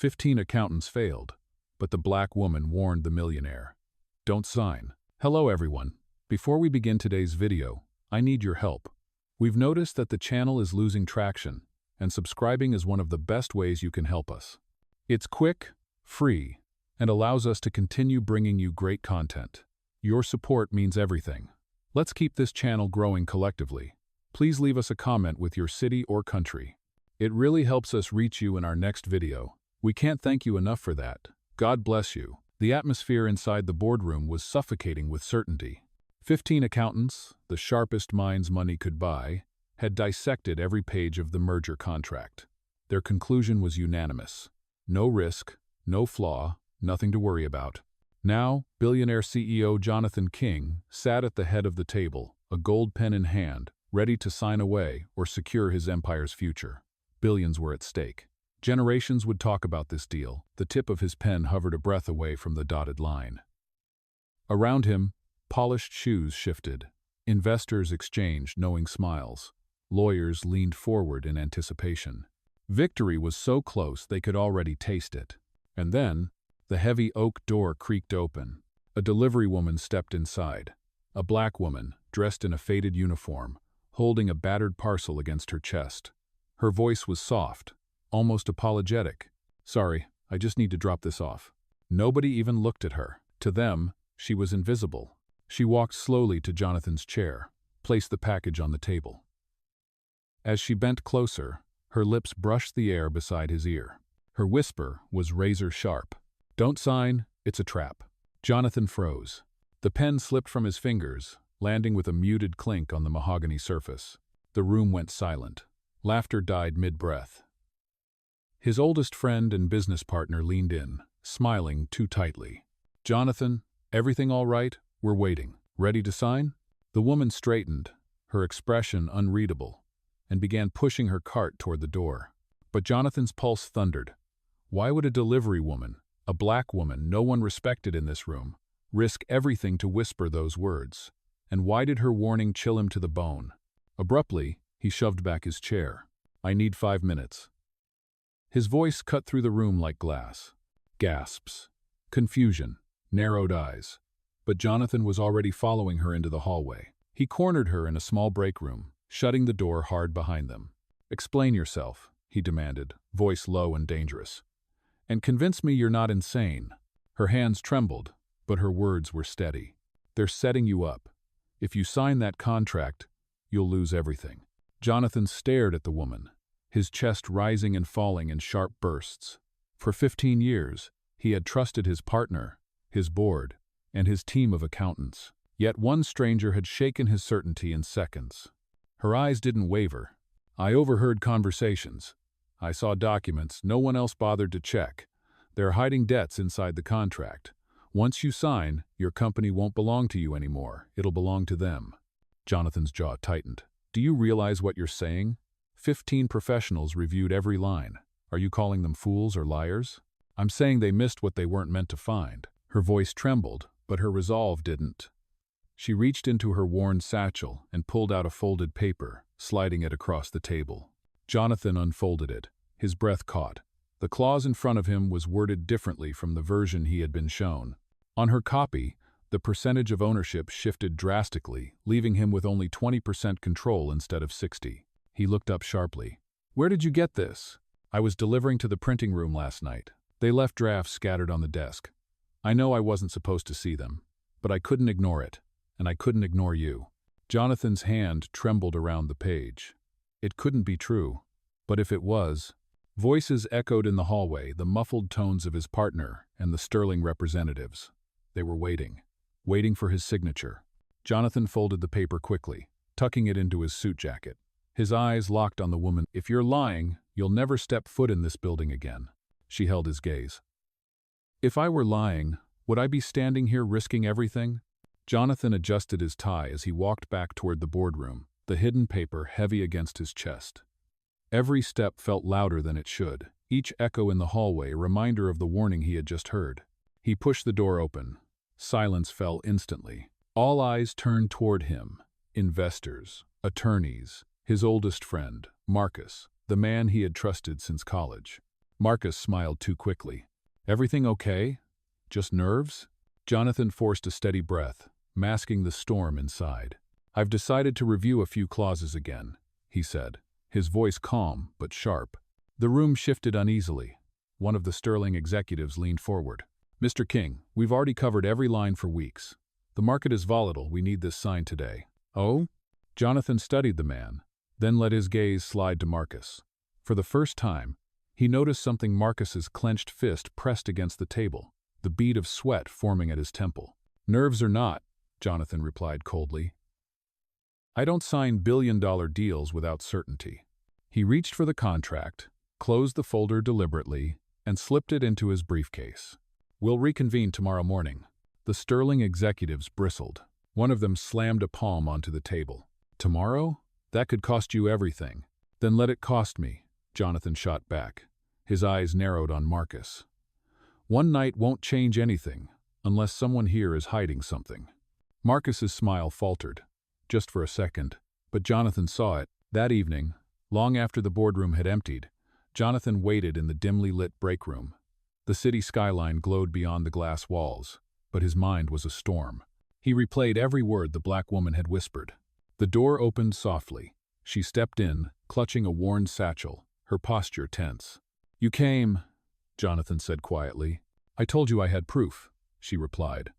15 accountants failed, but the black woman warned the millionaire. Don't sign. Hello everyone. Before we begin today's video, I need your help. We've noticed that the channel is losing traction, and subscribing is one of the best ways you can help us. It's quick, free, and allows us to continue bringing you great content. Your support means everything. Let's keep this channel growing collectively. Please leave us a comment with your city or country. It really helps us reach you in our next video. We can't thank you enough for that. God bless you. The atmosphere inside the boardroom was suffocating with certainty. 15 accountants, the sharpest minds money could buy, had dissected every page of the merger contract. Their conclusion was unanimous. No risk, no flaw, nothing to worry about. Now, billionaire CEO Jonathan King sat at the head of the table, a gold pen in hand, ready to sign away or secure his empire's future. Billions were at stake. Generations would talk about this deal. The tip of his pen hovered a breath away from the dotted line. Around him, polished shoes shifted. Investors exchanged knowing smiles. Lawyers leaned forward in anticipation. Victory was so close they could already taste it. And then, the heavy oak door creaked open. A delivery woman stepped inside. A black woman, dressed in a faded uniform, holding a battered parcel against her chest. Her voice was soft, almost apologetic. Sorry, I just need to drop this off. Nobody even looked at her. To them, she was invisible. She walked slowly to Jonathan's chair, placed the package on the table. As she bent closer, her lips brushed the air beside his ear. Her whisper was razor sharp. Don't sign, it's a trap. Jonathan froze. The pen slipped from his fingers, landing with a muted clink on the mahogany surface. The room went silent. Laughter died mid-breath. His oldest friend and business partner leaned in, smiling too tightly. Jonathan, everything all right? We're waiting. Ready to sign? The woman straightened, her expression unreadable, and began pushing her cart toward the door. But Jonathan's pulse thundered. Why would a delivery woman, a black woman no one respected in this room, risk everything to whisper those words? And why did her warning chill him to the bone? Abruptly, he shoved back his chair. I need 5 minutes. His voice cut through the room like glass. Gasps. Confusion. Narrowed eyes. But Jonathan was already following her into the hallway. He cornered her in a small break room, shutting the door hard behind them. Explain yourself, he demanded, voice low and dangerous. And convince me you're not insane. Her hands trembled, but her words were steady. They're setting you up. If you sign that contract, you'll lose everything. Jonathan stared at the woman, his chest rising and falling in sharp bursts. For 15 years, he had trusted his partner, his board, and his team of accountants. Yet one stranger had shaken his certainty in seconds. Her eyes didn't waver. I overheard conversations. I saw documents no one else bothered to check. They're hiding debts inside the contract. Once you sign, your company won't belong to you anymore. It'll belong to them. Jonathan's jaw tightened. Do you realize what you're saying? 15 professionals reviewed every line. Are you calling them fools or liars? I'm saying they missed what they weren't meant to find. Her voice trembled, but her resolve didn't. She reached into her worn satchel and pulled out a folded paper, sliding it across the table. Jonathan unfolded it. His breath caught. The clause in front of him was worded differently from the version he had been shown. On her copy, the percentage of ownership shifted drastically, leaving him with only 20% control instead of 60%. He looked up sharply. Where did you get this? I was delivering to the printing room last night. They left drafts scattered on the desk. I know I wasn't supposed to see them, but I couldn't ignore it, and I couldn't ignore you. Jonathan's hand trembled around the page. It couldn't be true, but if it was... Voices echoed in the hallway, the muffled tones of his partner and the sterling representatives. They were waiting for his signature. Jonathan folded the paper quickly, tucking it into his suit jacket. His eyes locked on the woman. If you're lying, you'll never step foot in this building again. She held his gaze. If I were lying, would I be standing here risking everything? Jonathan adjusted his tie as he walked back toward the boardroom, the hidden paper heavy against his chest. Every step felt louder than it should, each echo in the hallway a reminder of the warning he had just heard. He pushed the door open. Silence fell instantly. All eyes turned toward him. Investors, attorneys, his oldest friend, Marcus, the man he had trusted since college. Marcus smiled too quickly. Everything okay? Just nerves? Jonathan forced a steady breath, masking the storm inside. I've decided to review a few clauses again, he said, his voice calm but sharp. The room shifted uneasily. One of the sterling executives leaned forward. Mr. King, we've already covered every line for weeks. The market is volatile, we need this signed today. Oh? Jonathan studied the man, then let his gaze slide to Marcus. For the first time, he noticed something. Marcus's clenched fist pressed against the table, the bead of sweat forming at his temple. Nerves or not, Jonathan replied coldly. I don't sign billion-dollar deals without certainty. He reached for the contract, closed the folder deliberately, and slipped it into his briefcase. We'll reconvene tomorrow morning. The sterling executives bristled. One of them slammed a palm onto the table. Tomorrow? That could cost you everything. Then let it cost me, Jonathan shot back. His eyes narrowed on Marcus. One night won't change anything, unless someone here is hiding something. Marcus's smile faltered, just for a second, but Jonathan saw it. That evening, long after the boardroom had emptied, Jonathan waited in the dimly lit break room. The city skyline glowed beyond the glass walls, but his mind was a storm. He replayed every word the black woman had whispered. The door opened softly. She stepped in, clutching a worn satchel, her posture tense. You came, Jonathan said quietly. I told you I had proof, she replied,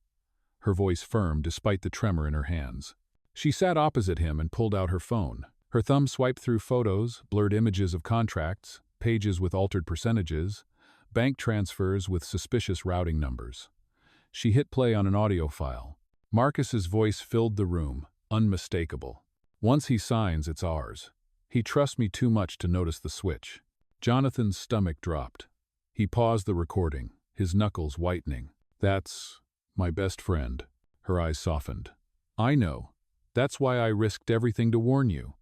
her voice firm despite the tremor in her hands. She sat opposite him and pulled out her phone. Her thumb swiped through photos, blurred images of contracts, pages with altered percentages, bank transfers with suspicious routing numbers. She hit play on an audio file. Marcus's voice filled the room, unmistakable. Once he signs, it's ours. He trusts me too much to notice the switch. Jonathan's stomach dropped. He paused the recording, his knuckles whitening. That's my best friend. Her eyes softened. I know. That's why I risked everything to warn you.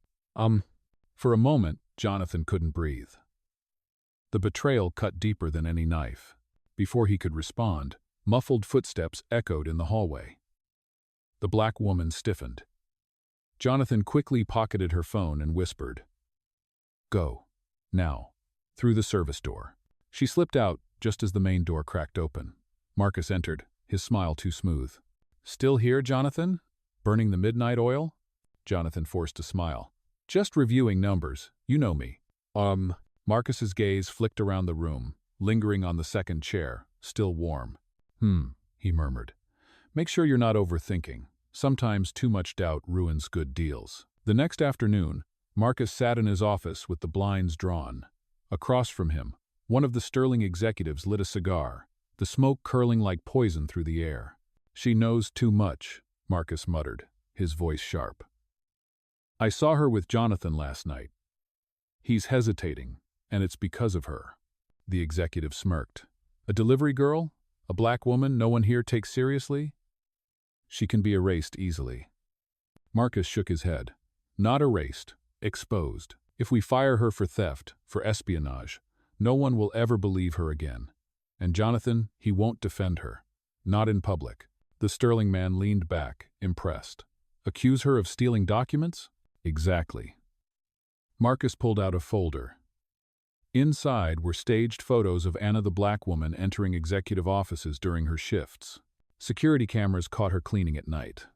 For a moment, Jonathan couldn't breathe. The betrayal cut deeper than any knife. Before he could respond, muffled footsteps echoed in the hallway. The black woman stiffened. Jonathan quickly pocketed her phone and whispered, Go. Now. Through the service door. She slipped out just as the main door cracked open. Marcus entered, his smile too smooth. Still here, Jonathan? Burning the midnight oil? Jonathan forced a smile. Just reviewing numbers, you know me. Marcus's gaze flicked around the room, lingering on the second chair, still warm. He murmured. Make sure you're not overthinking. Sometimes too much doubt ruins good deals. The next afternoon, Marcus sat in his office with the blinds drawn. Across from him, one of the sterling executives lit a cigar, the smoke curling like poison through the air. She knows too much, Marcus muttered, his voice sharp. I saw her with Jonathan last night. He's hesitating, and it's because of her. The executive smirked. A delivery girl? A black woman no one here takes seriously? She can be erased easily. Marcus shook his head. Not erased, exposed. If we fire her for theft, for espionage, no one will ever believe her again. And Jonathan, he won't defend her. Not in public. The sterling man leaned back, impressed. Accuse her of stealing documents? Exactly. Marcus pulled out a folder. Inside were staged photos of Anna the black woman entering executive offices during her shifts. Security cameras caught her cleaning at night.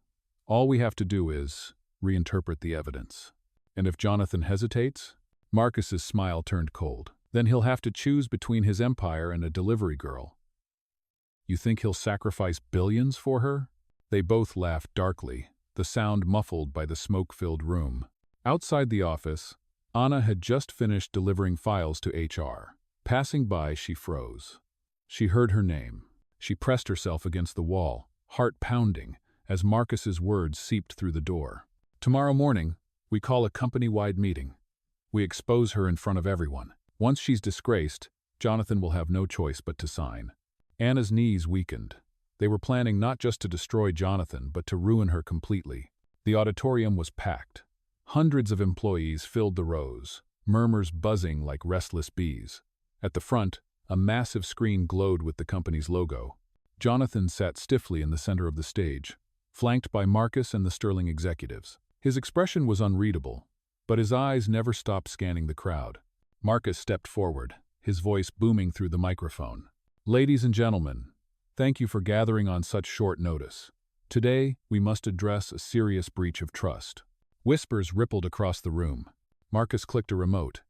All we have to do is reinterpret the evidence. And if Jonathan hesitates, Marcus's smile turned cold. Then he'll have to choose between his empire and a delivery girl. You think he'll sacrifice billions for her? They both laughed darkly, the sound muffled by the smoke-filled room. Outside the office, Anna had just finished delivering files to HR. Passing by, she froze. She heard her name. She pressed herself against the wall, heart pounding, as Marcus's words seeped through the door. Tomorrow morning, we call a company-wide meeting. We expose her in front of everyone. Once she's disgraced, Jonathan will have no choice but to sign. Anna's knees weakened. They were planning not just to destroy Jonathan, but to ruin her completely. The auditorium was packed. Hundreds of employees filled the rows, murmurs buzzing like restless bees. At the front, a massive screen glowed with the company's logo. Jonathan sat stiffly in the center of the stage, flanked by Marcus and the sterling executives. His expression was unreadable, but his eyes never stopped scanning the crowd. Marcus stepped forward. his voice booming through the microphone. Ladies and gentlemen, thank you for gathering on such short notice. Today, we must address a serious breach of trust. Whispers rippled across the room. Marcus clicked a remote.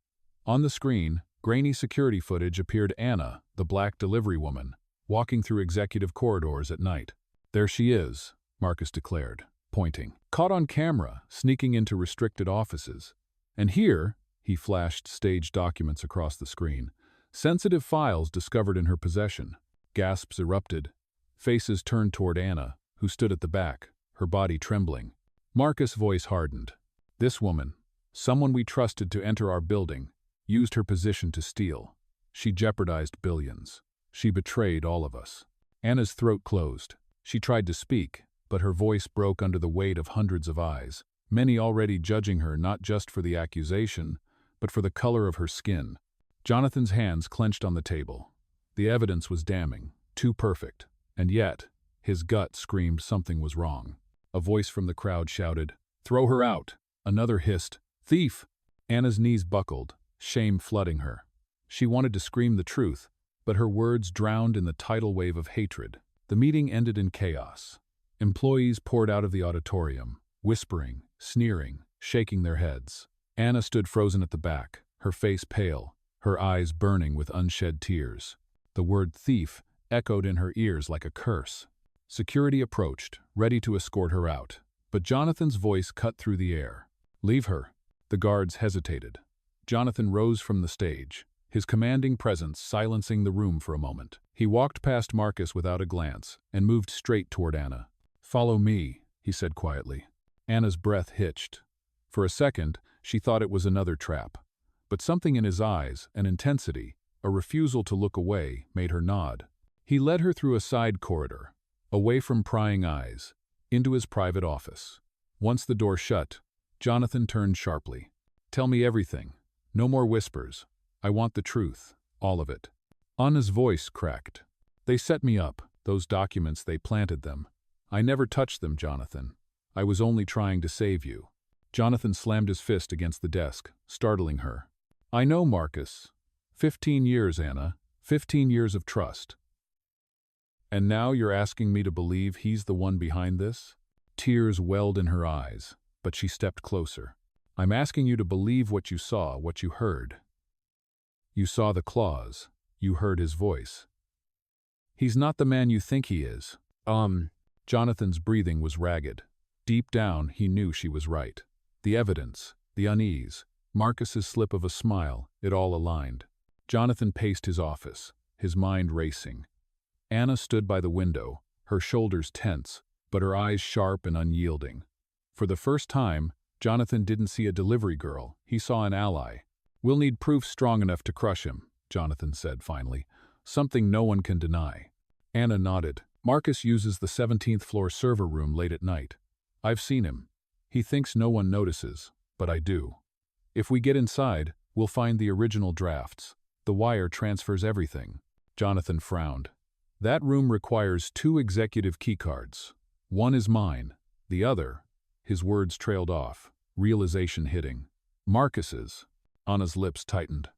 On the screen, grainy security footage appeared Anna, the black delivery woman, walking through executive corridors at night. There she is, Marcus declared, pointing. Caught on camera, sneaking into restricted offices. And here, he flashed staged documents across the screen. Sensitive files discovered in her possession. Gasps erupted. Faces turned toward Anna, who stood at the back, her body trembling. Marcus' voice hardened. This woman, someone we trusted to enter our building, used her position to steal. She jeopardized billions. She betrayed all of us. Anna's throat closed. She tried to speak, but her voice broke under the weight of hundreds of eyes, many already judging her not just for the accusation, but for the color of her skin. Jonathan's hands clenched on the table. The evidence was damning, too perfect, and yet, his gut screamed something was wrong. A voice from the crowd shouted, "Throw her out!" Another hissed, "Thief!" Anna's knees buckled, shame flooding her. She wanted to scream the truth, but her words drowned in the tidal wave of hatred. The meeting ended in chaos. Employees poured out of the auditorium, whispering, sneering, shaking their heads. Anna stood frozen at the back, her face pale, her eyes burning with unshed tears. The word thief echoed in her ears like a curse. Security approached, ready to escort her out, but Jonathan's voice cut through the air. "Leave her." The guards hesitated. Jonathan rose from the stage, his commanding presence silencing the room for a moment. He walked past Marcus without a glance and moved straight toward Anna. "Follow me," he said quietly. Anna's breath hitched. For a second, she thought it was another trap. But something in his eyes, an intensity, a refusal to look away, made her nod. He led her through a side corridor, away from prying eyes, into his private office. Once the door shut, Jonathan turned sharply. "Tell me everything. No more whispers. I want the truth, all of it." Anna's voice cracked. "They set me up, those documents, they planted them. I never touched them, Jonathan. I was only trying to save you." Jonathan slammed his fist against the desk, startling her. "I know, Marcus. 15 years, Anna. 15 years of trust. And now you're asking me to believe he's the one behind this?" Tears welled in her eyes, but she stepped closer. "I'm asking you to believe what you saw, what you heard. You saw the claws. You heard his voice. He's not the man you think he is." Jonathan's breathing was ragged. Deep down, he knew she was right. The evidence, the unease, Marcus's slip of a smile, it all aligned. Jonathan paced his office, his mind racing. Anna stood by the window, her shoulders tense, but her eyes sharp and unyielding. For the first time, Jonathan didn't see a delivery girl, he saw an ally. "We'll need proof strong enough to crush him," Jonathan said finally. "Something no one can deny." Anna nodded. "Marcus uses the 17th floor server room late at night. I've seen him. He thinks no one notices, but I do. If we get inside, we'll find the original drafts. The wire transfers everything." Jonathan frowned. "That room requires 2 executive keycards. One is mine. The other," his words trailed off, realization hitting, "Marcus's." Anna's lips tightened.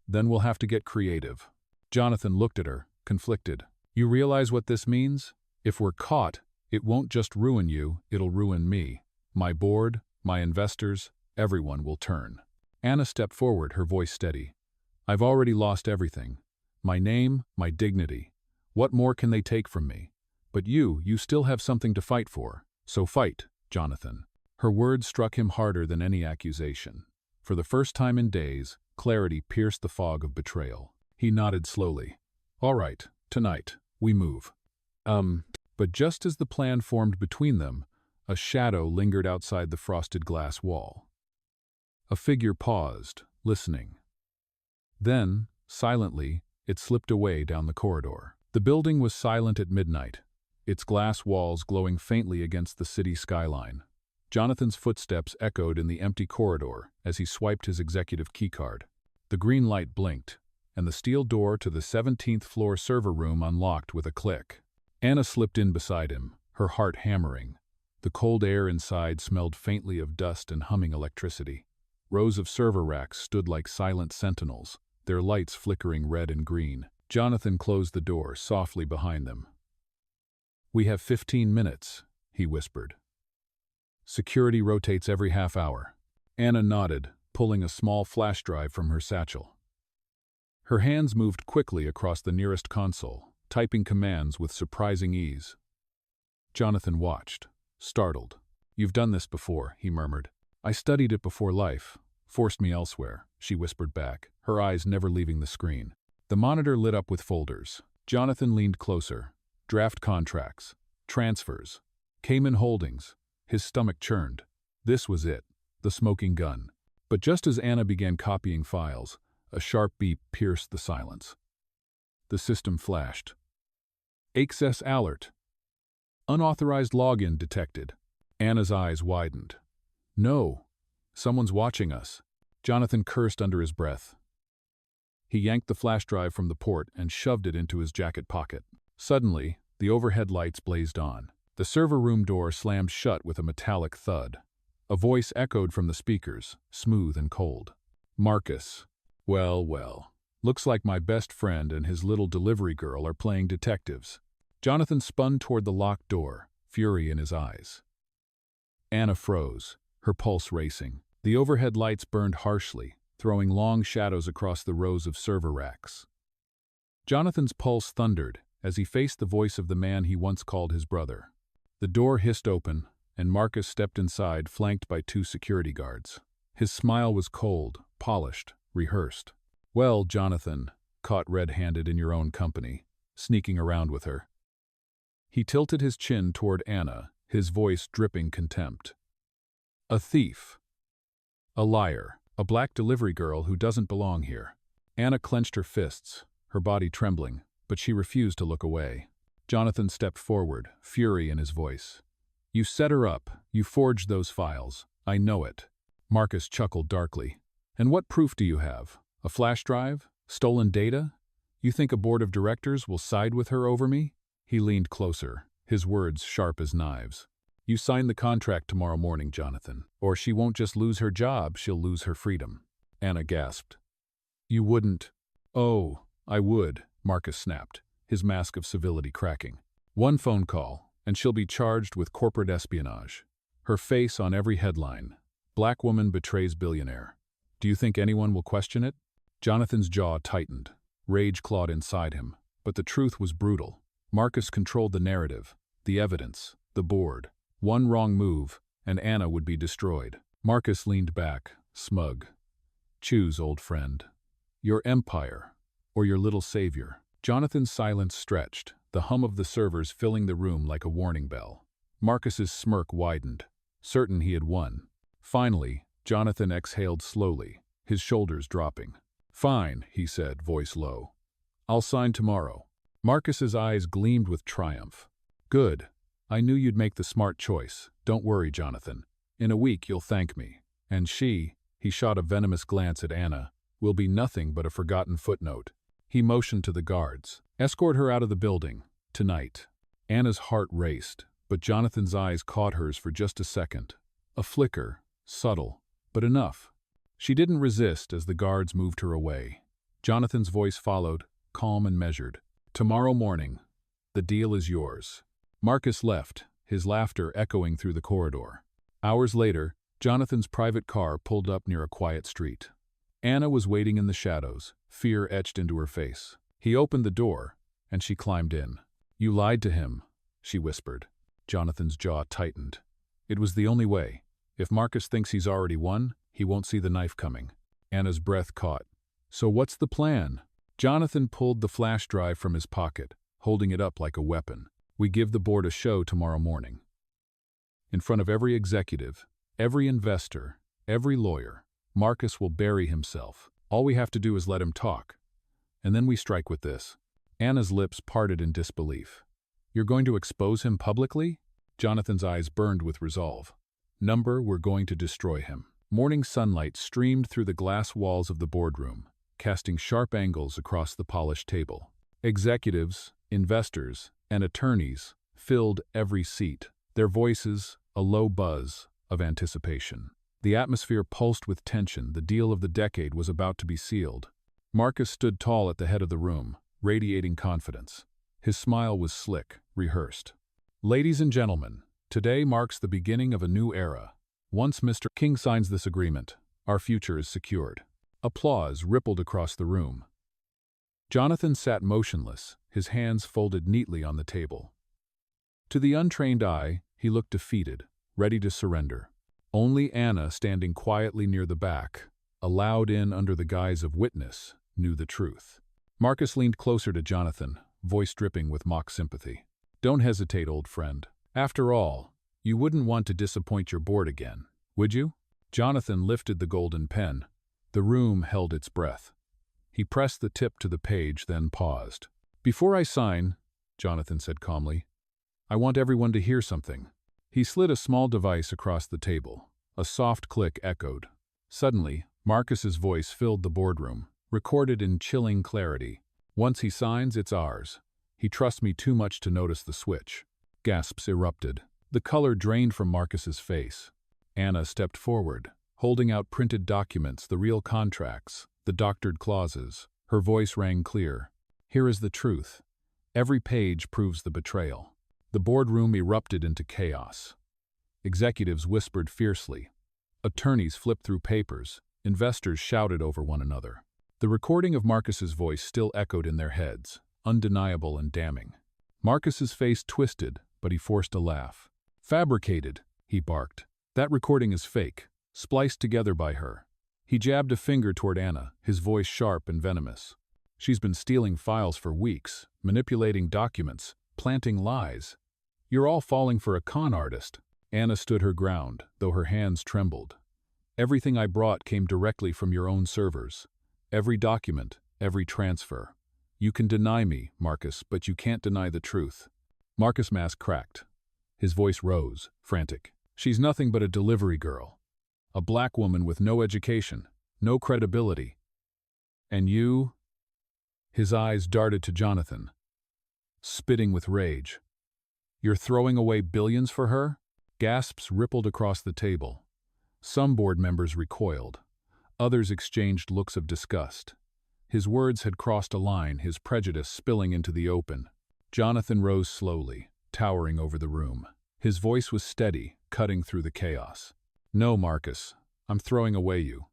"Then we'll have to get creative." Jonathan looked at her, conflicted. "You realize what this means? If we're caught, it won't just ruin you, it'll ruin me. My board, my investors, everyone will turn." Anna stepped forward, her voice steady. "I've already lost everything. My name, my dignity. What more can they take from me? But you still have something to fight for. So fight, Jonathan." Her words struck him harder than any accusation. For the first time in days, clarity pierced the fog of betrayal. He nodded slowly. "All right, tonight, we move." But just as the plan formed between them, a shadow lingered outside the frosted glass wall. A figure paused, listening. Then, silently, it slipped away down the corridor. The building was silent at midnight, its glass walls glowing faintly against the city skyline. Jonathan's footsteps echoed in the empty corridor as he swiped his executive keycard. The green light blinked, and the steel door to the 17th floor server room unlocked with a click. Anna slipped in beside him, her heart hammering. The cold air inside smelled faintly of dust and humming electricity. Rows of server racks stood like silent sentinels, their lights flickering red and green. Jonathan closed the door softly behind them. "We have 15 minutes," he whispered. "Security rotates every half hour." Anna nodded, pulling a small flash drive from her satchel. Her hands moved quickly across the nearest console, typing commands with surprising ease. Jonathan watched, startled. "You've done this before," he murmured. "I studied it before life forced me elsewhere," she whispered back, her eyes never leaving the screen. The monitor lit up with folders. Jonathan leaned closer. Draft contracts, transfers, Cayman holdings. His stomach churned. This was it, the smoking gun. But just as Anna began copying files, a sharp beep pierced the silence. The system flashed. "Access alert. Unauthorized login detected." Anna's eyes widened. "No, someone's watching us." Jonathan cursed under his breath. He yanked the flash drive from the port and shoved it into his jacket pocket. Suddenly, the overhead lights blazed on. The server room door slammed shut with a metallic thud. A voice echoed from the speakers, smooth and cold. "Marcus. Well, well. Looks like my best friend and his little delivery girl are playing detectives." Jonathan spun toward the locked door, fury in his eyes. Anna froze, her pulse racing. The overhead lights burned harshly, throwing long shadows across the rows of server racks. Jonathan's pulse thundered as he faced the voice of the man he once called his brother. The door hissed open, and Marcus stepped inside, flanked by 2 security guards. His smile was cold, polished, rehearsed. "Well, Jonathan, caught red-handed in your own company, sneaking around with her." He tilted his chin toward Anna, his voice dripping contempt. "A thief. A liar. A black delivery girl who doesn't belong here." Anna clenched her fists, her body trembling, but she refused to look away. Jonathan stepped forward, fury in his voice. "You set her up. You forged those files. I know it." Marcus chuckled darkly. "And what proof do you have? A flash drive? Stolen data? You think a board of directors will side with her over me?" He leaned closer, his words sharp as knives. "You sign the contract tomorrow morning, Jonathan, or she won't just lose her job, she'll lose her freedom." Anna gasped. "You wouldn't." "Oh, I would," Marcus snapped, his mask of civility cracking. "One phone call, and she'll be charged with corporate espionage. Her face on every headline. Black woman betrays billionaire. Do you think anyone will question it?" Jonathan's jaw tightened. Rage clawed inside him, but the truth was brutal. Marcus controlled the narrative, the evidence, the board. One wrong move, and Anna would be destroyed. Marcus leaned back, smug. "Choose, old friend. Your empire, or your little savior." Jonathan's silence stretched, the hum of the servers filling the room like a warning bell. Marcus's smirk widened, certain he had won. Finally, Jonathan exhaled slowly, his shoulders dropping. "Fine," he said, voice low. "I'll sign tomorrow." Marcus's eyes gleamed with triumph. "Good. I knew you'd make the smart choice. Don't worry, Jonathan. In a week you'll thank me. And she," he shot a venomous glance at Anna, "will be nothing but a forgotten footnote." He motioned to the guards. "Escort her out of the building. Tonight." Anna's heart raced, but Jonathan's eyes caught hers for just a second. A flicker, subtle, but enough. She didn't resist as the guards moved her away. Jonathan's voice followed, calm and measured. "Tomorrow morning. The deal is yours." Marcus left, his laughter echoing through the corridor. Hours later, Jonathan's private car pulled up near a quiet street. Anna was waiting in the shadows, fear etched into her face. He opened the door, and she climbed in. "You lied to him," she whispered. Jonathan's jaw tightened. It was the only way. If Marcus thinks he's already won, he won't see the knife coming. Anna's breath caught. "So what's the plan?" Jonathan pulled the flash drive from his pocket, holding it up like a weapon. "We give the board a show tomorrow morning. In front of every executive, every investor, every lawyer, Marcus will bury himself. All we have to do is let him talk. And then we strike with this." Anna's lips parted in disbelief. "You're going to expose him publicly?" Jonathan's eyes burned with resolve. We're going to destroy him." Morning sunlight streamed through the glass walls of the boardroom, casting sharp angles across the polished table. Executives, investors, and attorneys filled every seat, their voices a low buzz of anticipation. The atmosphere pulsed with tension. The deal of the decade was about to be sealed. Marcus stood tall at the head of the room, radiating confidence. His smile was slick, rehearsed. Ladies and gentlemen, today marks the beginning of a new era. Once Mr. King signs this agreement, our future is secured. Applause rippled across the room. Jonathan sat motionless, his hands folded neatly on the table. To the untrained eye, he looked defeated, ready to surrender. Only Anna, standing quietly near the back, allowed in under the guise of witness, knew the truth. Marcus leaned closer to Jonathan, voice dripping with mock sympathy. "Don't hesitate, old friend. After all, you wouldn't want to disappoint your board again, would you?" Jonathan lifted the golden pen. The room held its breath. He pressed the tip to the page, then paused. "Before I sign," Jonathan said calmly, "I want everyone to hear something." He slid a small device across the table. A soft click echoed. Suddenly, Marcus's voice filled the boardroom, recorded in chilling clarity. "Once he signs, it's ours. He trusts me too much to notice the switch." Gasps erupted. The color drained from Marcus's face. Anna stepped forward, holding out printed documents, the real contracts, the doctored clauses. Her voice rang clear. "Here is the truth. Every page proves the betrayal." The boardroom erupted into chaos. Executives whispered fiercely. Attorneys flipped through papers. Investors shouted over one another. The recording of Marcus's voice still echoed in their heads, undeniable and damning. Marcus's face twisted, but he forced a laugh. "Fabricated," he barked. "That recording is fake, spliced together by her." He jabbed a finger toward Anna, his voice sharp and venomous. "She's been stealing files for weeks, manipulating documents, planting lies. You're all falling for a con artist." Anna stood her ground, though her hands trembled. "Everything I brought came directly from your own servers. Every document, every transfer. You can deny me, Marcus, but you can't deny the truth." Marcus' mask cracked. His voice rose, frantic. "She's nothing but a delivery girl. A black woman with no education, no credibility. And you?" His eyes darted to Jonathan, spitting with rage. "You're throwing away billions for her?" Gasps rippled across the table. Some board members recoiled. Others exchanged looks of disgust. His words had crossed a line, his prejudice spilling into the open. Jonathan rose slowly, towering over the room. His voice was steady, cutting through the chaos. "No, Marcus, I'm throwing away you.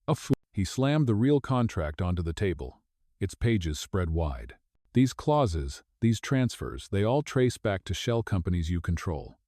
A fool." He slammed the real contract onto the table. Its pages spread wide. "These clauses, these transfers, they all trace back to shell companies you control.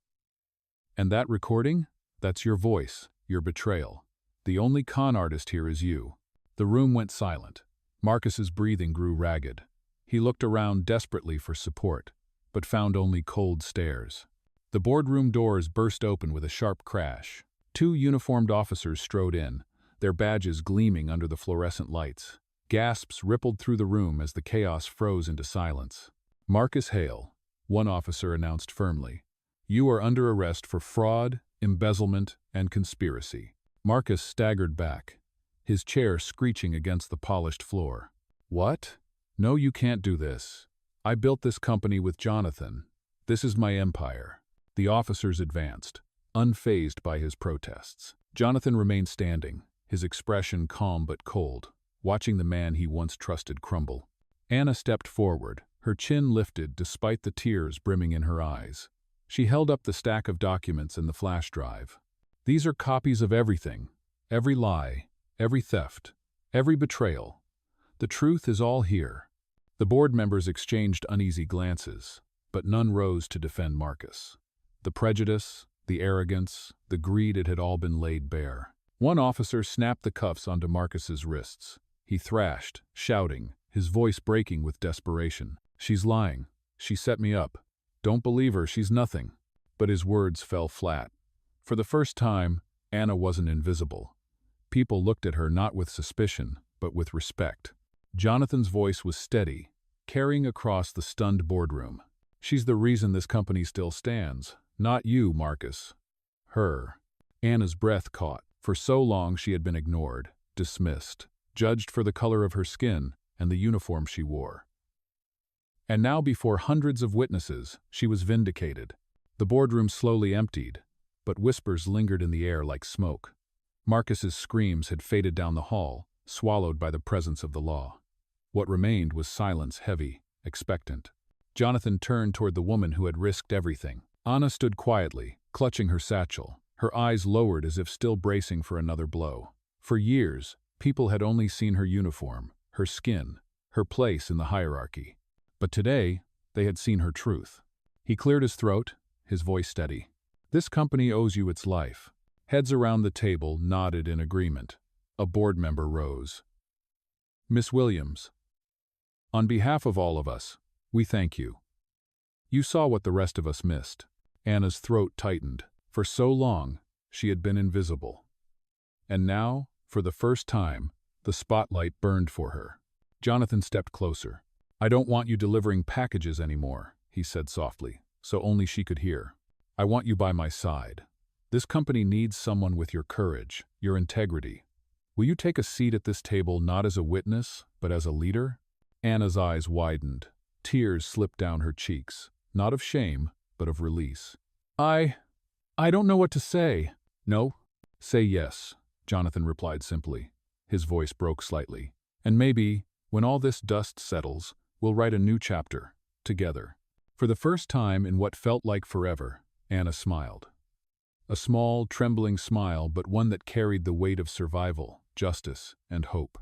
And that recording? That's your voice, your betrayal. The only con artist here is you." The room went silent. Marcus's breathing grew ragged. He looked around desperately for support, but found only cold stares. The boardroom doors burst open with a sharp crash. Two uniformed officers strode in, their badges gleaming under the fluorescent lights. Gasps rippled through the room as the chaos froze into silence. "Marcus Hale," one officer announced firmly. "You are under arrest for fraud, embezzlement, and conspiracy." Marcus staggered back, his chair screeching against the polished floor. "What? No, you can't do this. I built this company with Jonathan. This is my empire." The officers advanced, unfazed by his protests. Jonathan remained standing, his expression calm but cold, watching the man he once trusted crumble. Anna stepped forward, her chin lifted despite the tears brimming in her eyes. She held up the stack of documents and the flash drive. "These are copies of everything, every lie, every theft, every betrayal. The truth is all here." The board members exchanged uneasy glances, but none rose to defend Marcus. The prejudice, the arrogance, the greed, it had all been laid bare. One officer snapped the cuffs onto Marcus's wrists. He thrashed, shouting, his voice breaking with desperation. "She's lying. She set me up. Don't believe her, she's nothing." But his words fell flat. For the first time, Anna wasn't invisible. People looked at her not with suspicion, but with respect. Jonathan's voice was steady, carrying across the stunned boardroom. "She's the reason this company still stands. Not you, Marcus. Her." Anna's breath caught. For so long she had been ignored, dismissed, judged for the color of her skin and the uniform she wore. And now, before hundreds of witnesses, she was vindicated. The boardroom slowly emptied, but whispers lingered in the air like smoke. Marcus's screams had faded down the hall, swallowed by the presence of the law. What remained was silence, heavy, expectant. Jonathan turned toward the woman who had risked everything. Anna stood quietly, clutching her satchel, her eyes lowered as if still bracing for another blow. For years, people had only seen her uniform, her skin, her place in the hierarchy. But today, they had seen her truth. He cleared his throat, his voice steady. "This company owes you its life." Heads around the table nodded in agreement. A board member rose. "Miss Williams, on behalf of all of us, we thank you. You saw what the rest of us missed." Anna's throat tightened. For so long, she had been invisible. And now, for the first time, the spotlight burned for her. Jonathan stepped closer. "I don't want you delivering packages anymore," he said softly, so only she could hear. "I want you by my side. This company needs someone with your courage, your integrity. Will you take a seat at this table not as a witness, but as a leader?" Anna's eyes widened. Tears slipped down her cheeks, not of shame, but of release. I don't know what to say." "No? Say yes," Jonathan replied simply. His voice broke slightly. "And maybe, when all this dust settles, we'll write a new chapter, together." For the first time in what felt like forever, Anna smiled. A small, trembling smile, but one that carried the weight of survival, justice, and hope.